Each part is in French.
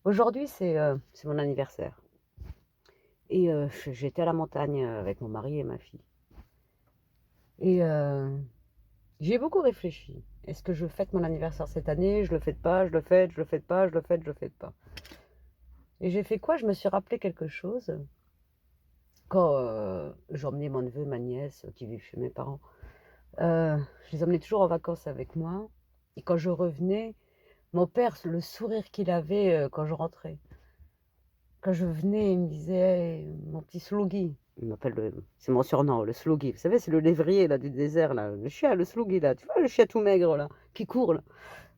Aujourd'hui, c'est mon anniversaire et j'étais à la montagne, avec mon mari et ma fille et j'y ai beaucoup réfléchi. Est-ce que je fête mon anniversaire cette année? Je le fête pas, je le fête, je le fête pas, je le fête, je le fête pas. Et j'ai fait quoi? Je me suis rappelé quelque chose quand, j'emmenais mon neveu, ma nièce, qui vivent chez mes parents. Je les emmenais toujours en vacances avec moi et quand je revenais, mon père, le sourire qu'il avait, quand je rentrais. Quand je venais, il me disait: «Mon petit Slougui», il m'appelle c'est mon surnom, le Slougui. Vous savez, c'est le lévrier là du désert là, le chien, le Slougui là, tu vois le chien tout maigre là, qui court là?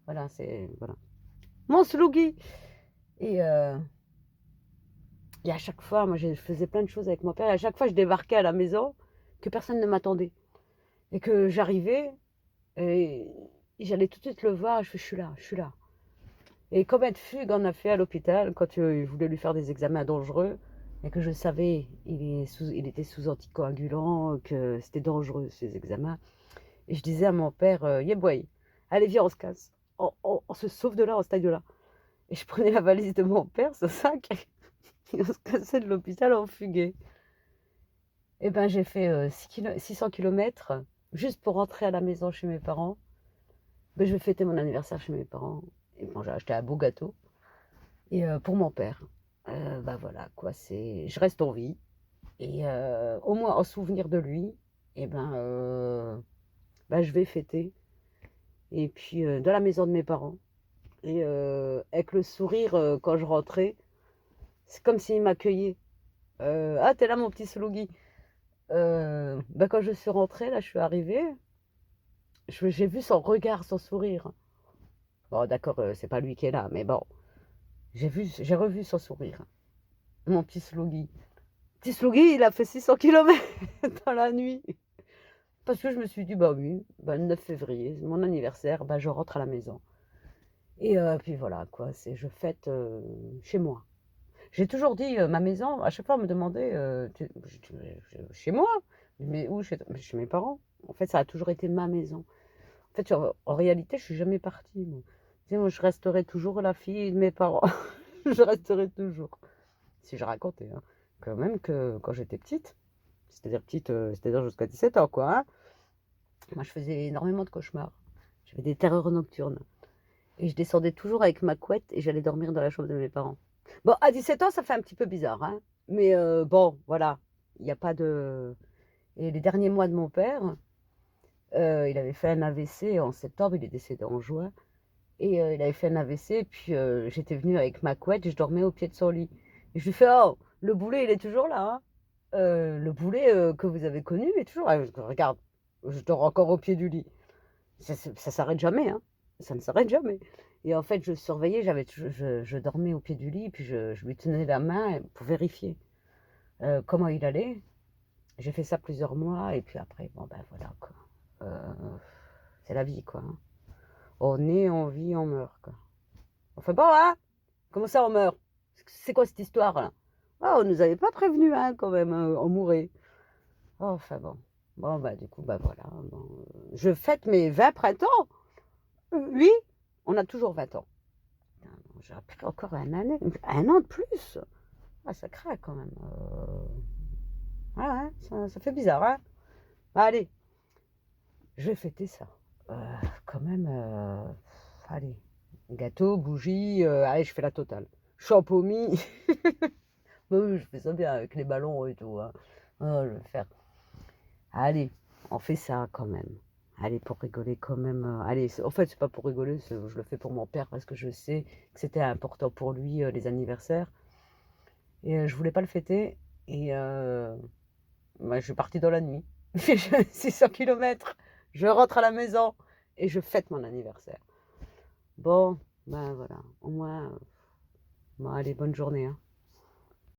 Voilà, c'est voilà. «Mon Slougui» et et à chaque fois, moi je faisais plein de choses avec mon père et à chaque fois je débarquais à la maison, que personne ne m'attendait et que j'arrivais et j'allais tout de suite le voir, je fais: «Je suis là, je suis là». Et combien de fugues on a fait à l'hôpital quand, il voulait lui faire des examens dangereux et que je savais, il était sous anticoagulant, que c'était dangereux ces examens et je disais à mon père: «Yé allez viens on se casse. On se sauve de là, on se taille de là» et je prenais la valise de mon père, son sac et on se cassait de l'hôpital, on fuguait. Et ben, j'ai fait, 600 kilomètres juste pour rentrer à la maison chez mes parents. Ben je vais fêter mon anniversaire chez mes parents et bon, j'ai acheté un beau gâteau. Et pour mon père, bah, voilà quoi, c'est je reste en vie et au moins en souvenir de lui et ben, bah, je vais fêter et puis, dans la maison de mes parents et avec le sourire, quand je rentrais, c'est comme s'il m'accueillait. «Ah, tu là mon petit Slougui?» Bah, quand je suis rentrée là, je suis arrivée, j'ai vu son regard, son sourire. Bon d'accord, c'est pas lui qui est là, mais bon, j'ai revu son sourire, mon petit Slougui. Petit Slougui, il a fait 600 kilomètres dans la nuit. Parce que je me suis dit: «Bah oui, bah, le 9 février, c'est mon anniversaire, bah, je rentre à la maison» et puis voilà quoi, c'est je fête, chez moi. J'ai toujours dit, ma maison, à chaque fois on me demandait, tu j'ai dit: «Mais chez moi». «Mais où? Mais chez mes parents». En fait, ça a toujours été ma maison. En fait, en réalité, je suis jamais partie moi. Tu sais, moi, je resterai toujours la fille de mes parents. Je resterai toujours. Si je racontais, hein, quand même que quand j'étais petite, c'est-à-dire petite, c'est-à-dire jusqu'à 17 ans quoi, hein. Moi, je faisais énormément de cauchemars. J'avais des terreurs nocturnes et je descendais toujours avec ma couette et j'allais dormir dans la chambre de mes parents. Bon, à 17 ans, ça fait un petit peu bizarre, hein, mais bon, voilà, il y a pas de et les derniers mois de mon père, il avait fait un AVC en septembre, il est décédé en juin et il avait fait un AVC puis, j'étais venue avec ma couette et je dormais au pied de son lit et je lui fais: «Oh, le boulet, il est toujours là, hein. Le boulet, que vous avez connu, il est toujours là». Regarde, je dors encore au pied du lit. Ça s'arrête jamais, hein. Ça ne s'arrête jamais et en fait, je surveillais, j'avais toujours je dormais au pied du lit, puis je lui tenais la main pour vérifier, comment il allait. J'ai fait ça plusieurs mois et puis après, bon, ben, voilà, quoi. C'est la vie, quoi, hein. On est, on vit, on meurt, quoi. On fait: «Bon, hein? Comment ça, on meurt? C'est quoi cette histoire-là? Ah, on nous avait pas prévenus, hein, quand même, on mourrait». Oh, enfin bon. Bon, bah, du coup, bah, voilà, bon, je fête mes 20 printemps. Oui, on a toujours 20 ans. Putain, j'aurais plus encore un an de plus. Ah ça craque quand même, ouais, ouais, ça fait bizarre, hein. Allez, je vais fêter ça, heu, quand même, allez, gâteau, bougies, allez, je fais la totale. Champomis, bah oui, je fais ça bien avec les ballons et tout, hein. Oh, je vais faire allez, on fait ça quand même. Allez, pour rigoler quand même, allez, en fait, c'est pas pour rigoler, je le fais pour mon père parce que je sais que c'était important pour lui, les anniversaires et je voulais pas le fêter et bah, je suis partie dans la nuit. 600 kilomètres, je rentre à la maison et je fête mon anniversaire. Bon, ben, voilà, au moins, bon allez, bonne journée, hein.